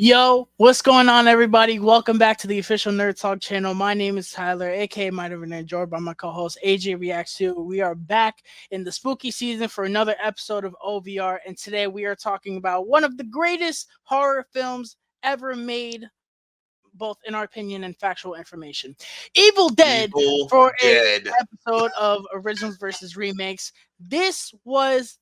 Yo, what's going on, everybody? Welcome back to the official Nerd Talk channel. My name is Tyler, aka Might Have Been Joined by my co-host AJ Reacts 2. We are back in the spooky season for another episode of OVR, and today we are talking about one of the greatest horror films ever made, both in our opinion and factual information. Evil Dead Evil for a Dead. episode of Originals versus Remakes. This was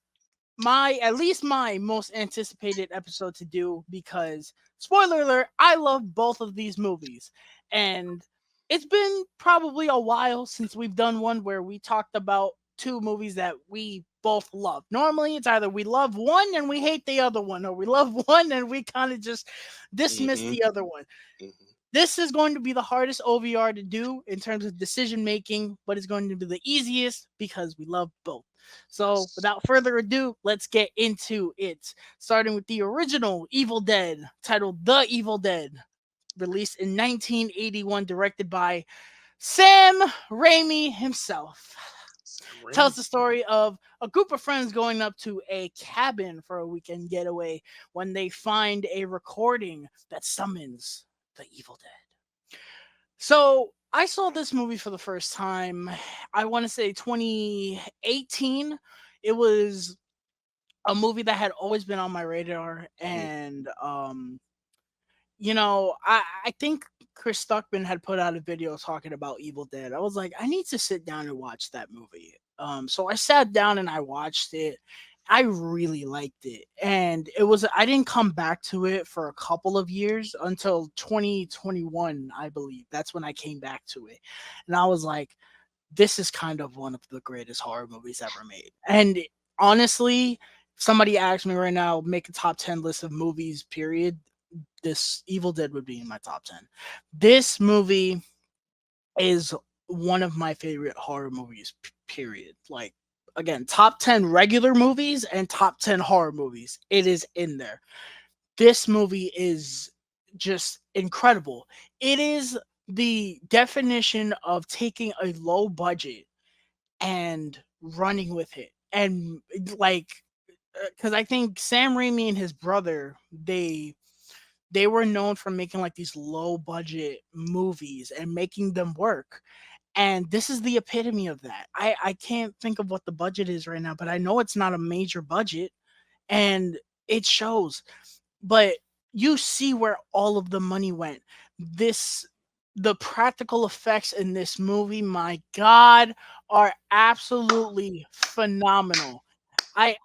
my at least my most anticipated episode to do because spoiler alert, I love both of these movies, and it's been probably a while since we've done one where we talked about two movies that we both love. Normally it's either we love one and we hate the other one, or we love one and we kind of just dismiss hmm the other one. hmm This is going to be the hardest OVR to do in terms of decision making, but it's going to be the easiest because we love both. So, without further ado, let's get into it. Starting with the original Evil Dead, titled The Evil Dead, released in 1981, directed by Sam Raimi himself. Sam Tells Raimi. the story of a group of friends going up to a cabin for a weekend getaway when they find a recording that summons the Evil Dead. So I saw this movie for the first time, I want to say 2018. It was a movie that had always been on my radar. Mhm. And, I think Chris Stuckman had put out a video talking about Evil Dead. I was like, I need to sit down and watch that movie. So I sat down and I watched it. I really liked it. And I didn't come back to it for a couple of years until 2021, I believe. That's when I came back to it. And I was like, this is kind of one of the greatest horror movies ever made. And honestly, if somebody asked me right now, make a top 10 list of movies, period, this Evil Dead would be in my top 10. This movie is one of my favorite horror movies, period. Like, again, top 10 regular movies and top 10 horror movies. It is in there. This movie is just incredible. It is the definition of taking a low budget and running with it. And like, because I think Sam Raimi and his brother, they were known for making like these low budget movies and making them work. And this is the epitome of that. I can't think of what the budget is right now, but I know it's not a major budget, and it shows. But you see where all of the money went. This The practical effects in this movie, my god, are absolutely phenomenal. I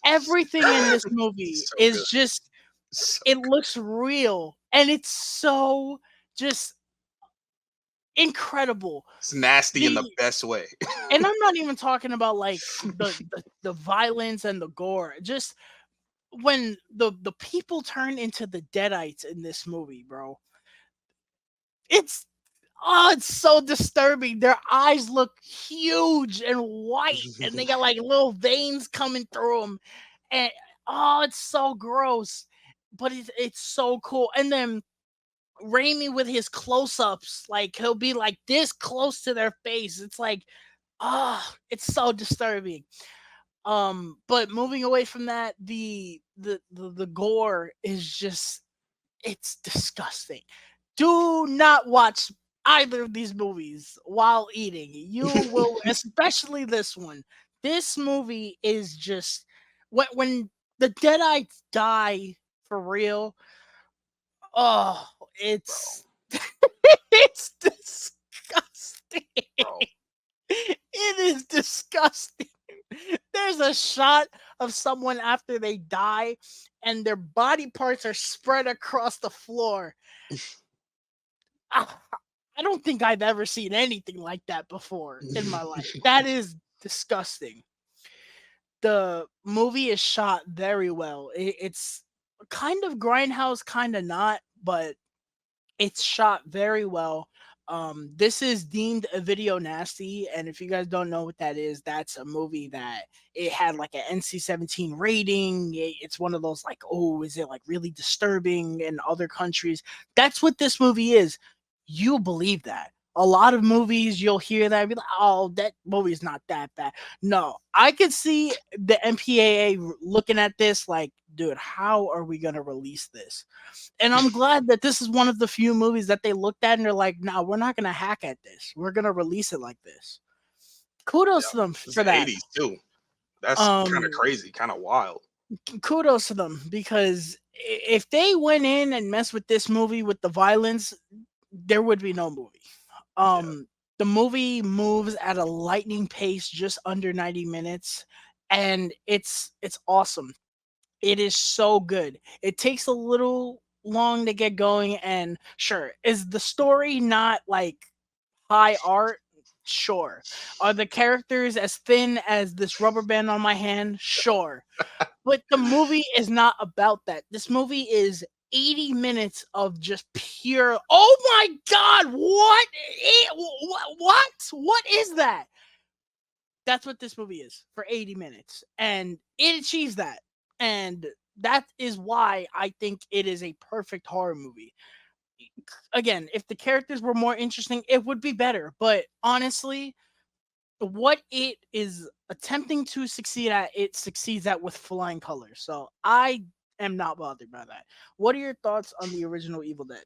Everything in this movie So is good. just, So it looks real, and it's so just incredible. it's nasty in the The best way. And I'm not even talking about like the violence and the gore. Just when the people turn into the deadites in this movie, bro. It's it's so disturbing. Their eyes look huge and white, and they got like little veins coming through them, and it's so gross, but it's so cool. And then Raimi with his close-ups, like he'll be like this close to their face. It's like, it's so disturbing. But moving away from that, the gore is just, it's disgusting. Do not watch either of these movies while eating. You will, especially this one. This movie is just, when the Deadites die for real. Oh, bro, it's it's disgusting. bro. It is disgusting. There's a shot of someone after they die, and their body parts are spread across the floor. Ah, I don't think I've ever seen anything like that before in my life. That is disgusting. The movie is shot very well. It's kind of grindhouse, kind of not, but it's shot very well. This is deemed a video nasty, and if you guys don't know what that is, that's a movie that it had like an NC-17 rating. It's one of those like, oh, is it like really disturbing in other countries? That's what this movie is. You believe that. A lot of movies you'll hear that and be like, "Oh, that movie's not that bad." No, I could see the MPAA looking at this like, "Dude, how are we gonna release this?" And I'm glad that this is one of the few movies that they looked at and they're like, "No, we're not gonna hack at this. We're gonna release it like this." Kudos Yeah, to them it's for the that. '80s too. That's kind of Um, crazy, kind of wild. Kudos to them because if they went in and messed with this movie with the violence, there would be no movie. Yeah, Um, the movie moves at a lightning pace, just under 90 minutes, and it's awesome. It is so good. It takes a little long to get going, and sure, is the story not like high art? Sure. Are the characters as thin as this rubber band on my hand? Sure. But the movie is not about that. This movie is 80 minutes of just pure, oh my god, what is that? That's what this movie is for 80 minutes. And it achieves that. And that is why I think it is a perfect horror movie. Again, if the characters were more interesting, it would be better. But honestly, what it is attempting to succeed at, it succeeds at with flying colors. So I am not bothered by that. What are your thoughts on the original Evil Dead?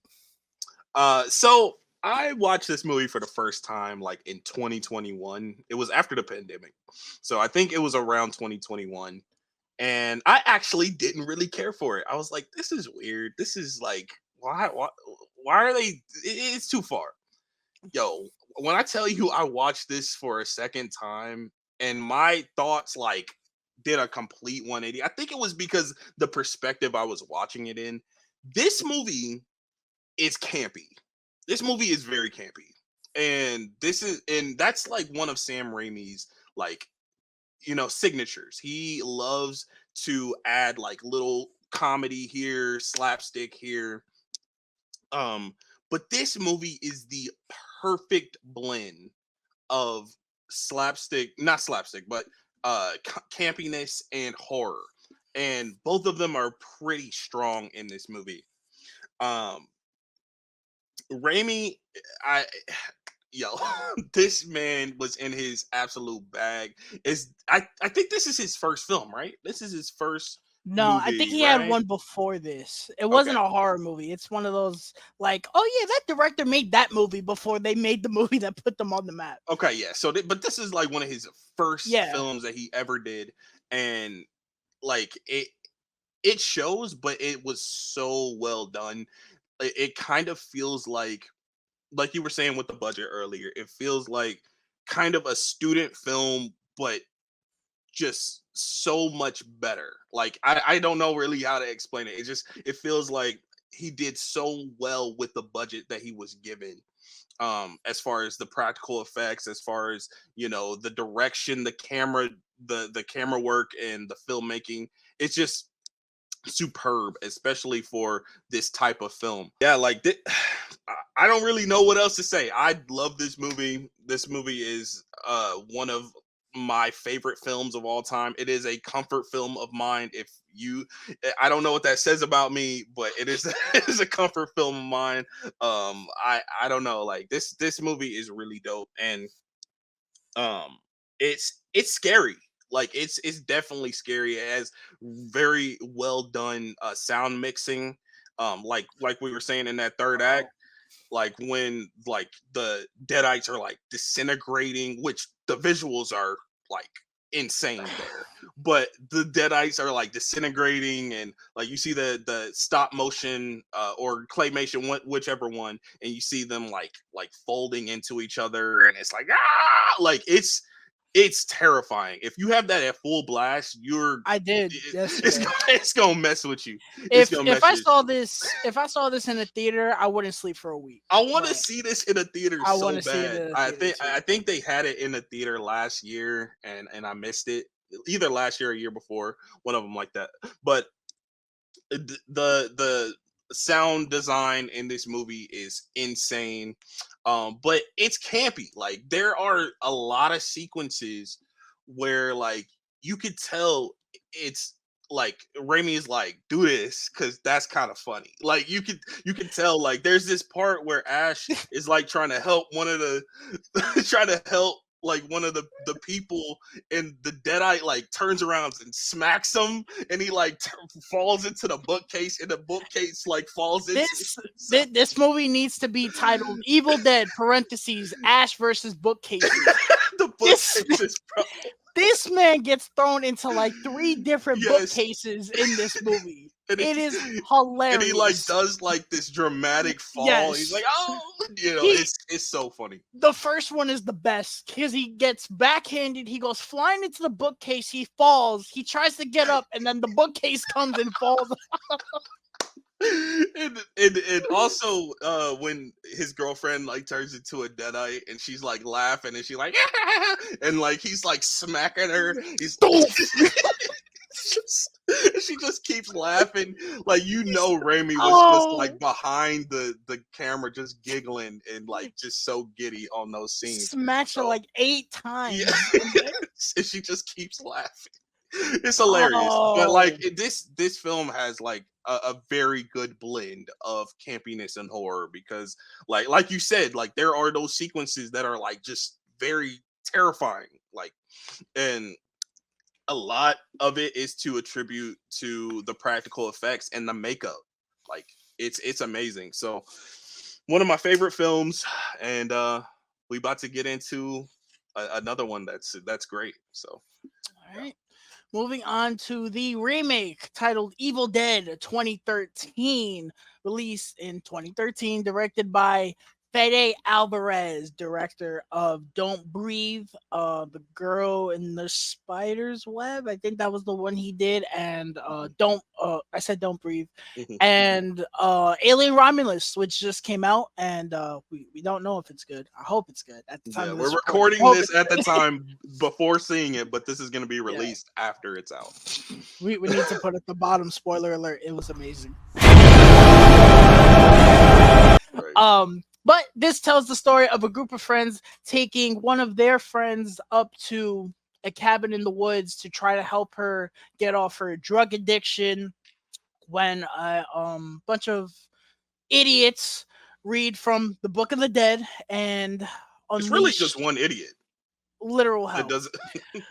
So I watched this movie for the first time like in 2021. It was after the pandemic, so I think it was around 2021, and I actually didn't really care for it. I was like, "This is weird. This is like, why are they? It's too far." Yo, when I tell you I watched this for a second time, and my thoughts like did a complete 180. I think it was because the perspective I was watching it in. This movie is campy. This movie is very campy. And that's like one of Sam Raimi's like, signatures. He loves to add like little comedy here, slapstick here. Um but this movie is the perfect blend of slapstick, not slapstick, but campiness and horror. And both of them are pretty strong in this movie. Um Raimi, I yo, this man was in his absolute bag. I think this is his first film, right? This is his first No, I think movie, he had right? one before this. It Okay. wasn't a horror movie. It's one of those like, oh yeah, that director made that movie before they made the movie that put them on the map. Okay, yeah. But this is like one of his first Yeah, films that he ever did, and like it shows, but it was so well done. It kind of feels like you were saying with the budget earlier. It feels like kind of a student film, but just so much better. Like I don't know really how to explain it. It feels like he did so well with the budget that he was given. As far as the practical effects, as far as the direction, the camera, the camera work, and the filmmaking, it's just superb, especially for this type of film. Yeah, like I don't really know what else to say. I love this movie. This movie is one of my favorite films of all time. It is a comfort film of mine. I don't know what that says about me, but it is it is a comfort film of mine. I don't know. Like this movie is really dope, and um it's scary. Like it's definitely scary. It has very well done sound mixing, like we were saying in that third act, wow. like when like the deadites are like disintegrating, which the visuals are like insane there, but the deadites are like disintegrating, and like you see the stop motion or claymation, whichever one, and you see them like folding into each other, and it's like like it's terrifying. If you have that at full blast, I did it's yesterday. it's gonna mess with you. It's If gonna if mess I with saw you. this if I saw this in a theater, I wouldn't sleep for a week. I want to But see this in a theater I want so to see it bad. in a I theater think too. I think they had it in the theater last year, and I missed it. Either last year or year before, one of them like that. But the sound design in this movie is insane. But it's campy. Like there are a lot of sequences where like you could tell it's like Raimi is like, do this because that's kind of funny. Like you can tell like there's this part where Ash is like trying to help one of the trying to help like one of the people, and the Deadite like turns around and smacks him, and he like falls into the bookcase, and the bookcase like falls into This himself. this movie needs to be titled Evil Dead parentheses Ash versus bookcases. The This bookcases, bro. this man gets thrown into like three different Yes, bookcases in this movie. and It is he like hilarious. does like this dramatic fall. He's Yes. like, oh, He it's so funny. the first one is the best because he gets backhanded. He goes flying into the bookcase. He falls. He tries to get up, and then the bookcase comes and falls. And also when his girlfriend like turns into a deadite, and she's like laughing, and she's like and like he's like smacking her. He's just, she just keeps laughing, like Raimi was just like Oh, behind the camera just giggling and like just so giddy on those scenes. smashed her So like 8 yeah, times. and she just keeps laughing. It's hilarious. But like Oh, this film has like a very good blend of campiness and horror, because like you said, like there are those sequences that are like just very terrifying, like, and a lot of it is to attribute to the practical effects and the makeup. Like it's amazing. So one of my favorite films, and we about to get into another one that's great. So all yeah. right. Moving on to the remake titled Evil Dead 2013, released in 2013, directed by Fede Alvarez, director of Don't Breathe, The Girl in the Spider's Web. I think that was the one he did, and Don't. I said Don't Breathe, and Alien Romulus, which just came out, and we don't know if it's good. I hope it's good at the time Yeah, of we're this recording. I recording hope this it's at the good. time before seeing it, but this is going to be Yeah. released after it's out. We need to put at the bottom spoiler alert. It was amazing. Right. But this tells the story of a group of friends taking one of their friends up to a cabin in the woods to try to help her get off her drug addiction when a bunch of idiots read from the Book of the Dead and It's really just unleash one idiot literal that hell. does it.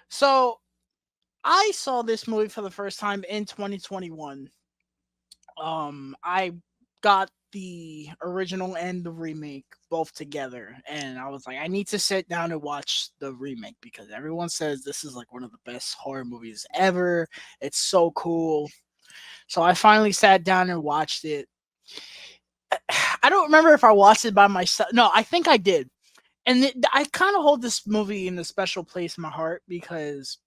So I saw this movie for the first time in 2021. I got the original and the remake both together, and I was like, I need to sit down and watch the remake because everyone says this is like one of the best horror movies ever. It's so cool. So I finally sat down and watched it. I don't remember if I watched it by myself. No, I think I did. And I kind of hold this movie in a special place in my heart because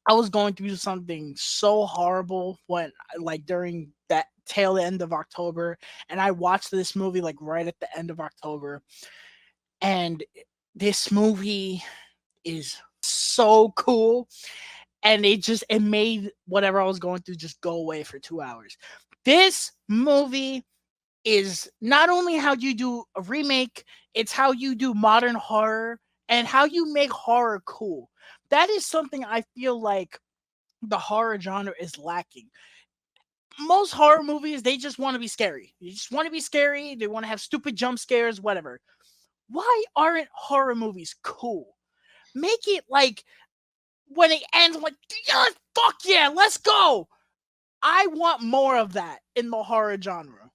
I was going through something so horrible when, like, during that tail end of October, and I watched this movie like right at the end of October, and this movie is so cool, and it made whatever I was going through just go away for 2 hours. This movie is not only how you do a remake, it's how you do modern horror and how you make horror cool. That is something I feel like the horror genre is lacking. Most horror movies, they just want to be scary. You just want to be scary. They want to have stupid jump scares, whatever. Why aren't horror movies cool? Make it like when it ends, I'm like, yeah, fuck yeah, let's go. I want more of that in the horror genre.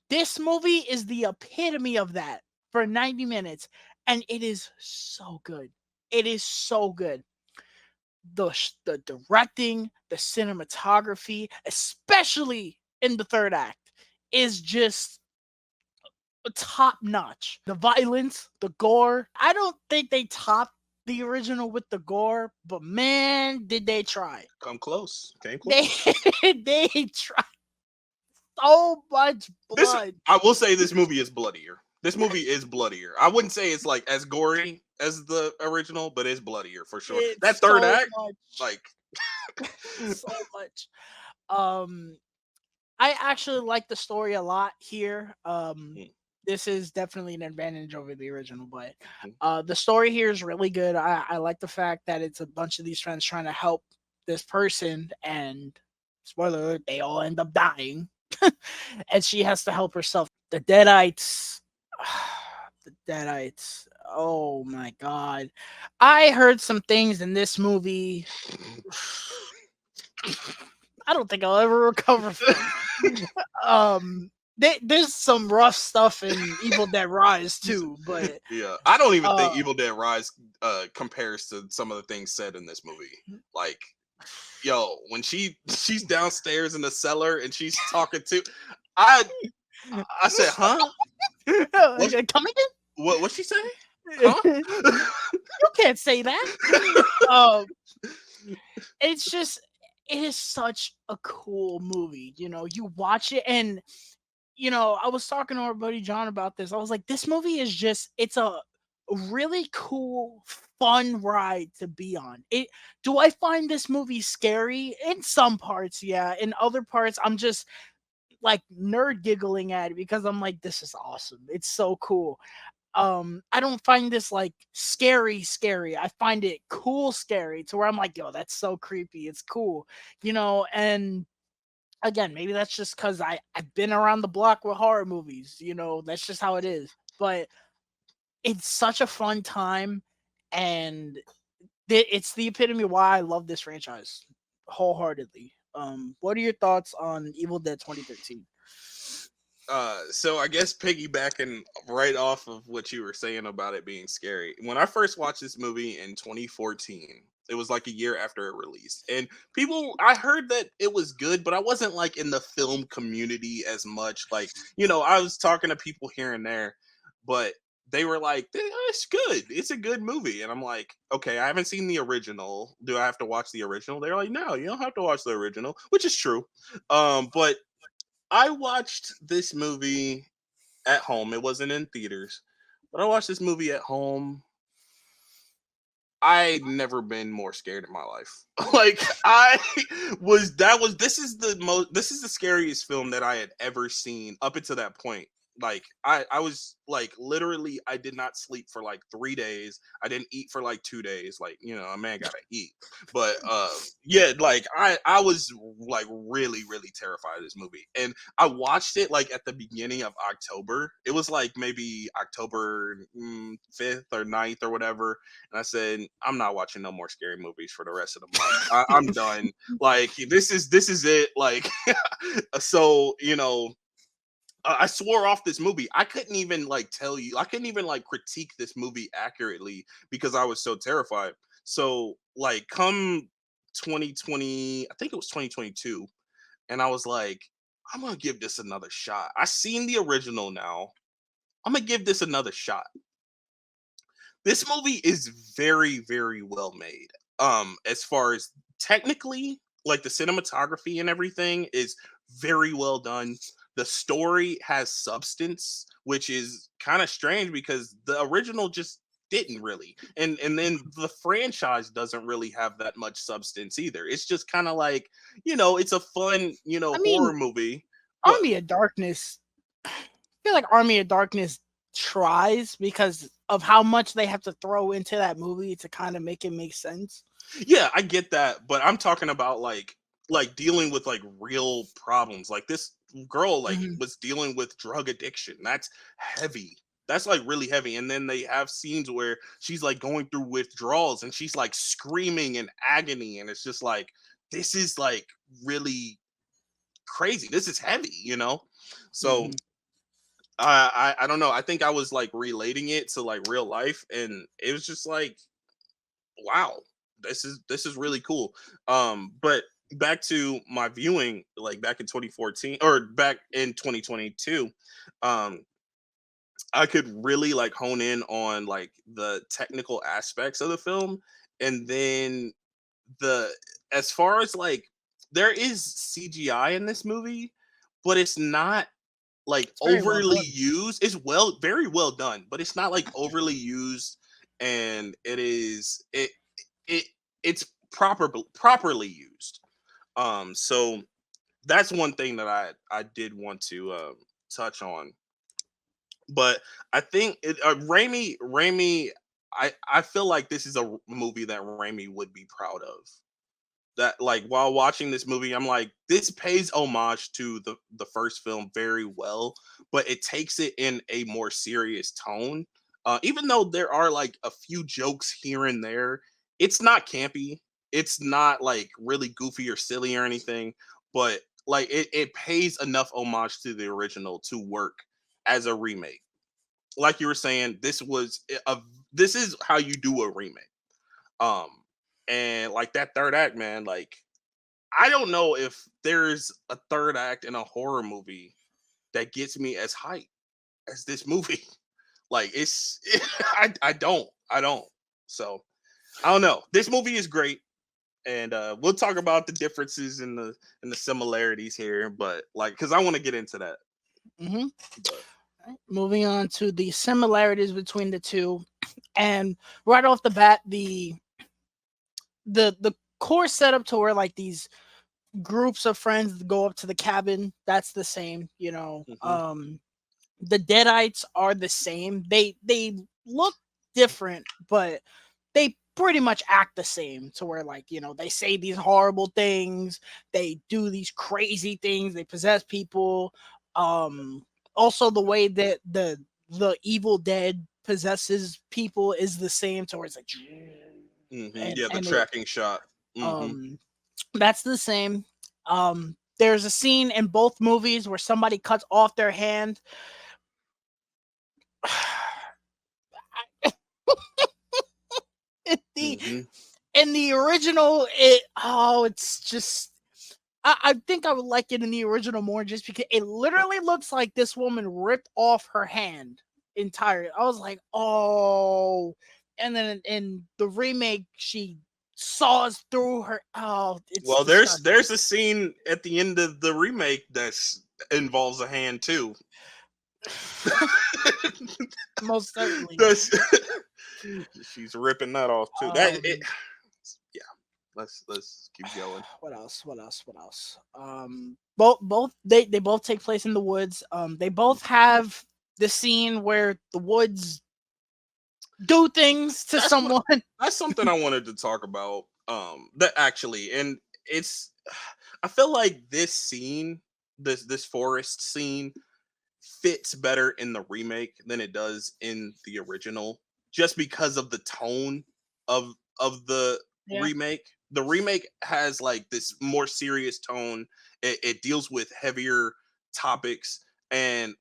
This movie is the epitome of that for 90 minutes, and it is so good. It is so good. The directing, the cinematography, especially in the third act, is just top notch. The violence, the gore. I don't think they topped the original with the gore, but man, did they try. Come close. Came They close. they tried so much This blood. I will say this movie is bloodier. This movie is bloodier. I wouldn't say it's like as gory as the original, but it's bloodier for sure. That It's third so act, much. like So much. Um I actually like the story a lot here. this is definitely an advantage over the original, but Mhm. the story here is really good. I like the fact that it's a bunch of these friends trying to help this person, and spoiler alert, they all end up dying, and she has to help herself. The Deadites, the Deadites. Oh my god, I heard some things in this movie. I don't think I'll ever recover from. There's some rough stuff in Evil Dead Rise too, but Yeah, I don't even uh, think Evil Dead Rise compares to some of the things said in this movie. Like, yo, when she's downstairs in the cellar and she's talking to, I I said, huh? What come what she say? again. Huh? You can't say that. Um, it's just it is such a cool movie. You know, you watch it and I was talking to our buddy John about this. I was like, this movie is just it's a really cool, fun ride to be on. It Do I find this movie scary? In some parts, yeah. In other parts, I'm just like nerd giggling at it because I'm like, this is awesome. It's so cool. I don't find this like scary. I find it cool scary to where I'm like, yo, that's so creepy. It's cool. And again, maybe that's just because I've been around the block with horror movies. That's just how it is. But it's such a fun time, and it's the epitome of why I love this franchise wholeheartedly. What are your thoughts on Evil Dead 2013? So I guess piggybacking right off of what you were saying about it being scary. When I first watched this movie in 2014, it was like a year after it released. And I heard that it was good, but I wasn't like in the film community as much. Like, I was talking to people here and there, but they were like, It's good. It's a good movie." And I'm like, "Okay, I haven't seen the original. Do I have to watch the original?" They're like, "No, you don't have to watch the original," which is true. But I watched this movie at home. It wasn't in theaters, but I watched this movie at home. I never been more scared in my life. Like, I was that was this is the scariest film that I had ever seen up until that point. Like, I was like, literally, I did not sleep for like 3 days. I didn't eat for like 2 days. Like, a man gotta eat. But yeah, like, I was like really terrified of this movie. And I watched it like at the beginning of October. It was like maybe October 5th or 9th or whatever, and I said, I'm not watching no more scary movies for the rest of the month. I'm done. Like, this is it. Like, so I swore off this movie. I couldn't even like tell you. I couldn't even like critique this movie accurately because I was so terrified. So like, come 2020, I think it was 2022, and I was like, I'm gonna give this another shot. I seen the original now. I'm gonna give this another shot. This movie is very well made. As far as technically, like, the cinematography and everything is very well done. The story has substance, which is kind of strange because the original just didn't really. And then the franchise doesn't really have that much substance either. It's just kind of like, it's a fun, I horror mean, movie. But Army of Darkness. I feel like Army of Darkness tries because of how much they have to throw into that movie to kind of make it make sense. yeah, I get that, but I'm talking about like dealing with like real problems. Like, this girl like Mhm, was dealing with drug addiction. That's heavy. That's like really heavy. And then they have scenes where she's like going through withdrawals and she's like screaming in agony, and it's just like, this is like really crazy. This is heavy. So mhm. I don't know. I think I was like relating it to like real life, and it was just like, wow, this is really cool. But back to my viewing, like back in 2014 or back in 2022, um I could really like hone in on like the technical aspects of the film. And then the as far as like, there is CGI in this movie, but it's not like It's very well overly done. used. It's very well done, but it's not like overly used. And it it's properly used. So that's one thing that I did want to touch on. But I think Raimi, I feel like this is a movie that Raimi would be proud of. That, like, while watching this movie, I'm like, this pays homage to the first film very well, but it takes it in a more serious tone. Even though there are like a few jokes here and there, it's not campy. It's not like really goofy or silly or anything, but like it pays enough homage to the original to work as a remake. Like you were saying, this is how you do a remake. Um, and like that third act, man, like I don't know if there's a third act in a horror movie that gets me as hyped as this movie. Like I don't. So I don't know. This movie is great, and we'll talk about the differences and the similarities here, but like because I want to get into that. Hmm. But Moving on to the similarities between the two, and right off the bat, the core setup to where like these groups of friends go up to the cabin, that's the same. mhm. The Deadites are the same. They look different, but they pretty much act the same to where like, they say these horrible things, they do these crazy things, they possess people. Um Also the way that the evil dead possesses people is the same to where it's like Yeah, the and it tracking shot. Mhm. um that's the same. There's a scene in both movies where somebody cuts off their hand. in the Mhm. in the original, it's just I think I would like it in the original more just because it literally looks like this woman ripped off her hand entire. I was like, oh, and then in the remake, she saws through her. Oh, it's Well, disgusting. there's a scene at the end of the remake that's involves a hand too. Most certainly. That's she's ripping that off too. Um, Yeah. Let's keep going. what else? What else? What else? Both they both take place in the woods. They both have the scene where the woods do things to That's what someone. that's something I wanted to talk about. That actually, and it's I feel like this scene, this forest scene, fits better in the remake than it does in the original, just because of the tone of the Yeah. remake. The remake has like this more serious tone. It deals with heavier topics, and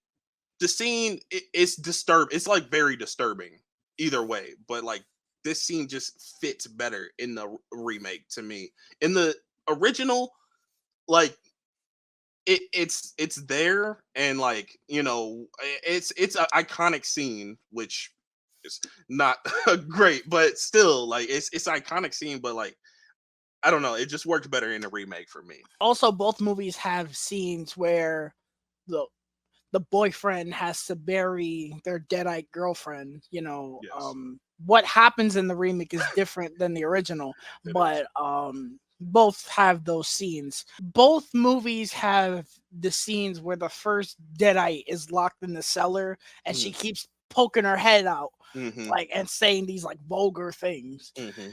the scene it's it's like very disturbing either way, but like this scene just fits better in the remake to me. In the original, like it's there, and like it's an iconic scene, which is not great, but still like it's an iconic scene, but like I don't know, it just works better in the remake for me. Also, both movies have scenes where the the boyfriend has to bury their deadite girlfriend. Yes, What happens in the remake is different than the original, it is. but both have those scenes. Both movies have the scenes where the first deadite is locked in the cellar and she keeps poking her head out Mm-hmm. like and saying these like vulgar things. Mm-hmm.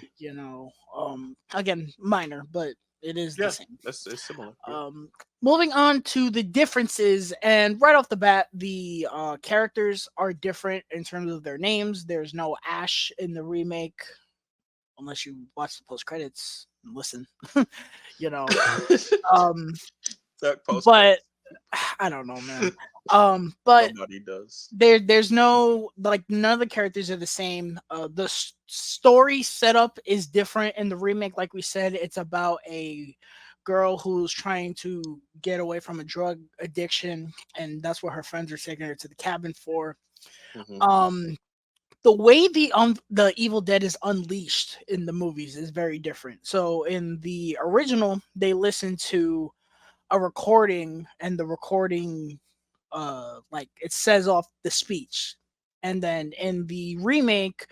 Again, minor, but it is the Yeah, same. that's it's similar. Yeah. um Moving on to the differences, and right off the bat, the characters are different in terms of their names. There's no Ash in the remake, unless you watch the post credits and listen. you know um That post credit, but I don't know, man. But nobody does. there's no, like, none of the characters are the same. The story setup is different in the remake. Like we said, it's about a girl who's trying to get away from a drug addiction, and that's what her friends are taking her to the cabin for. Hmm. um the way the Evil Dead is unleashed in the movies is very different. So in the original, they listen to a recording, and the recording, like, it says off the speech. And then in the remake,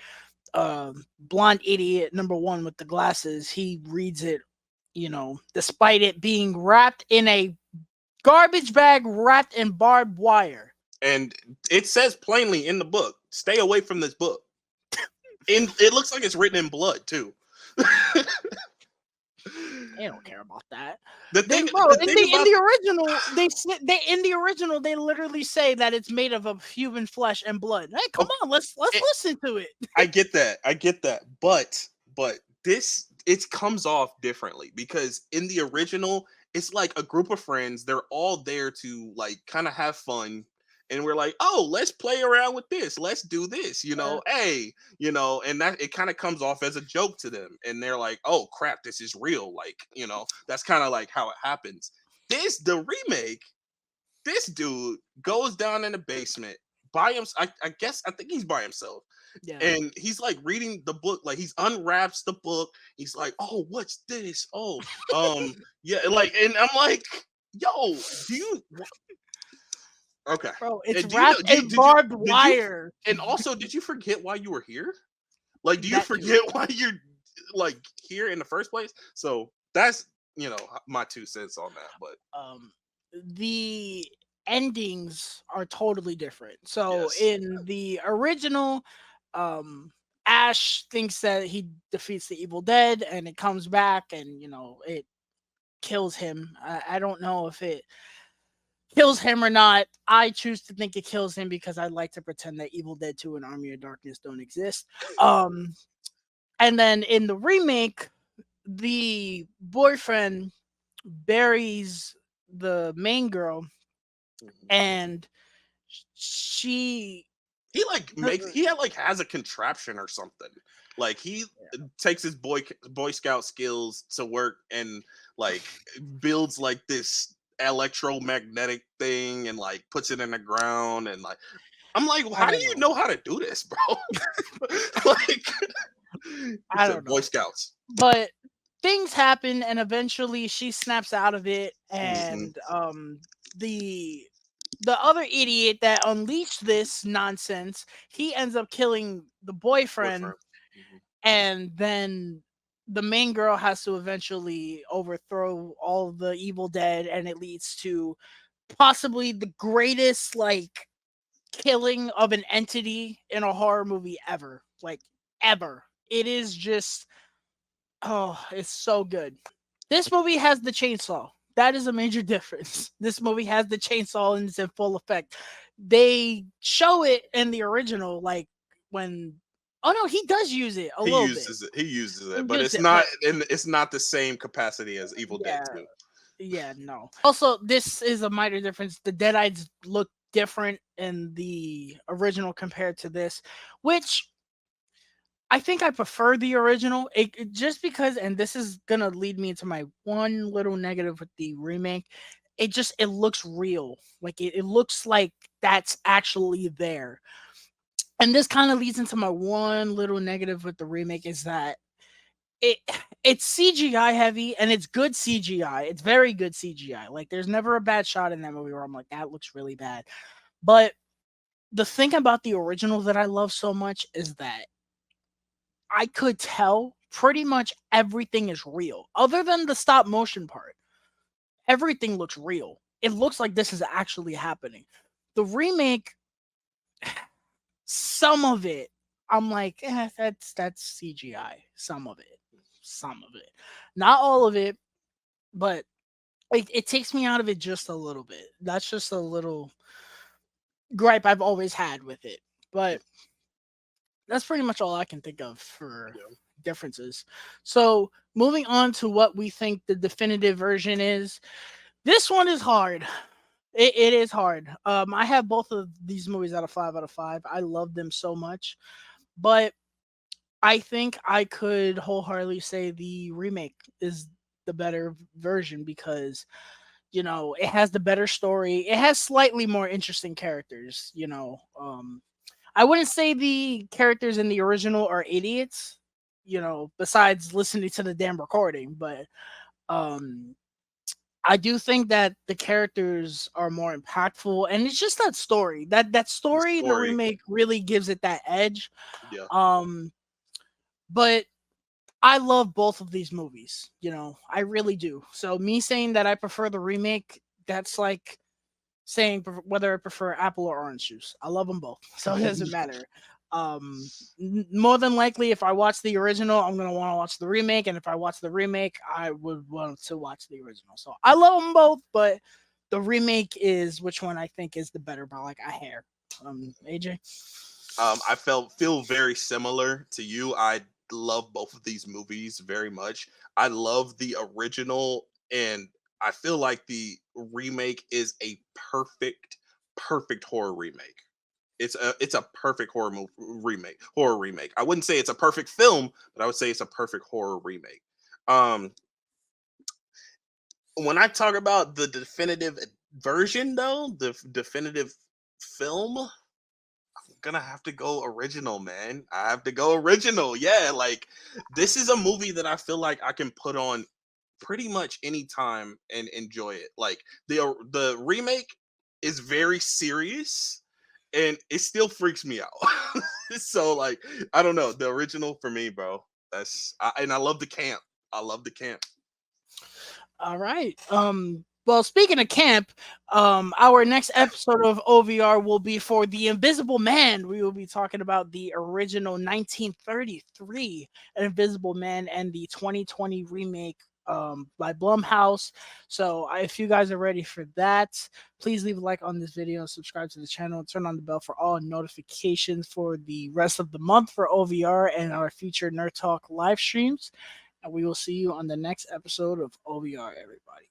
blonde idiot number one with the glasses, he reads it, despite it being wrapped in a garbage bag wrapped in barbed wire. And it says plainly in the book, stay away from this book. And it looks like it's written in blood too. They don't care about that. the They, thing bro, the in thing about the original, they in the original they literally say that it's made of human flesh and blood. Hey, come oh, on, let's it, listen to it. I get that. I get that. But this it comes off differently because in the original, it's like a group of friends. They're all there to like kind of have fun. And we're like, oh, let's play around with this. Let's do this, Uh, Hey, and that it kind of comes off as a joke to them. And they're like, oh crap, this is real. Like, that's kind of like how it happens. The remake, this dude goes down in the basement by himself. I guess I think he's by himself, yeah, and he's like reading the book, like he's unwraps the book. He's like, oh, what's this? Oh, yeah, like, and I'm like, yo, do you okay? bro, it's And do you know? wrapped in barbed Did you? wire. And also, did you forget why you were here? Like, do you That too. forget why you're like here in the first place? So that's my 2 cents on that. But Um, the endings are totally different. So yes, in the original, um, Ash thinks that he defeats the evil dead, and it comes back, and it kills him. I don't know if it kills him or not. I choose to think it kills him because I like to pretend that Evil Dead 2 and Army of Darkness don't exist. Um, and then in the remake, the boyfriend buries the main girl, mhm. and she He had like has a contraption or something. Like he takes his boy scout skills to work and like builds like this electromagnetic thing and like puts it in the ground and like I'm like, well, I how do don't you know. know how to do this, bro? Like he I said don't Boy know. Scouts. But things happen, and eventually she snaps out of it, Hmm. and the the other idiot that unleashed this nonsense, he ends up killing the boyfriend, Boyfriend. Hmm. and then the main girl has to eventually overthrow all the evil dead, and it leads to possibly the greatest like killing of an entity in a horror movie ever, like ever. It is just, oh, it's so good. This movie has the chainsaw. That is a major difference. This movie has the chainsaw and it's in full effect. They show it in the original, like when. Oh no, he does use it a little bit. He uses He it, but used it's it, but not the same capacity as Evil Dead yeah, 2. yeah, no. Also, this is a minor difference. The Deadites look different in the original compared to this, which I think I prefer the original. Just because, and this is gonna lead me into my one little negative with the remake. It looks real. Like it looks like that's actually there. And this kind of leads into my one little negative with the remake is that it it's CGI heavy, and it's good CGI. It's very good CGI. Like there's never a bad shot in that movie where I'm like, that looks really bad. But the thing about the original that I love so much is that I could tell pretty much everything is real, other than the stop motion part. Everything looks real. It looks like this is actually happening. The remake, some of it, I'm like, that's CGI. Some of it, not all of it, but it takes me out of it just a little bit. That's just a little gripe I've always had with it. But that's pretty much all I can think of for Yeah. differences. So, moving on to what we think the definitive version is. This one is hard. It is hard. I have both of these movies out of 5 out of 5. I love them so much, but I think I could wholeheartedly say the remake is the better version because it has the better story. It has slightly more interesting characters. I wouldn't say the characters in the original are idiots, besides listening to the damn recording, but um I do think that the characters are more impactful, and it's just that story. That The story in the story. remake really gives it that edge. Yeah. Um but I love both of these movies, I really do. So me saying that I prefer the remake, that's like saying whether I prefer apple or orange juice. I love them both, so it doesn't matter. Um, More than likely, if I watch the original, I'm gonna want to watch the remake, and if I watch the remake, I would want to watch the original. So I love them both, but the remake is which one I think is the better by like a hair. AJ. I feel very similar to you. I love both of these movies very much. I love the original, and I feel like the remake is a perfect horror remake. It's a perfect horror remake. I wouldn't say it's a perfect film, but I would say it's a perfect horror remake. Um, when I talk about the definitive version, though, the definitive film, gonna have to go original, man. I have to go original. Yeah, like this is a movie that I feel like I can put on pretty much any time and enjoy it. Like the remake is very serious and it still freaks me out. So like I don't know, the original for me, bro. And I love the camp. I love the camp. All right. Well, speaking of camp, our next episode of OVR will be for The Invisible Man. We will be talking about the original 1933 Invisible Man and the 2020 remake by Blumhouse. So, if you guys are ready for that, please leave a like on this video, subscribe to the channel, and turn on the bell for all notifications for the rest of the month for OVR and our future Nerd Talk live streams. And we will see you on the next episode of OVR, everybody.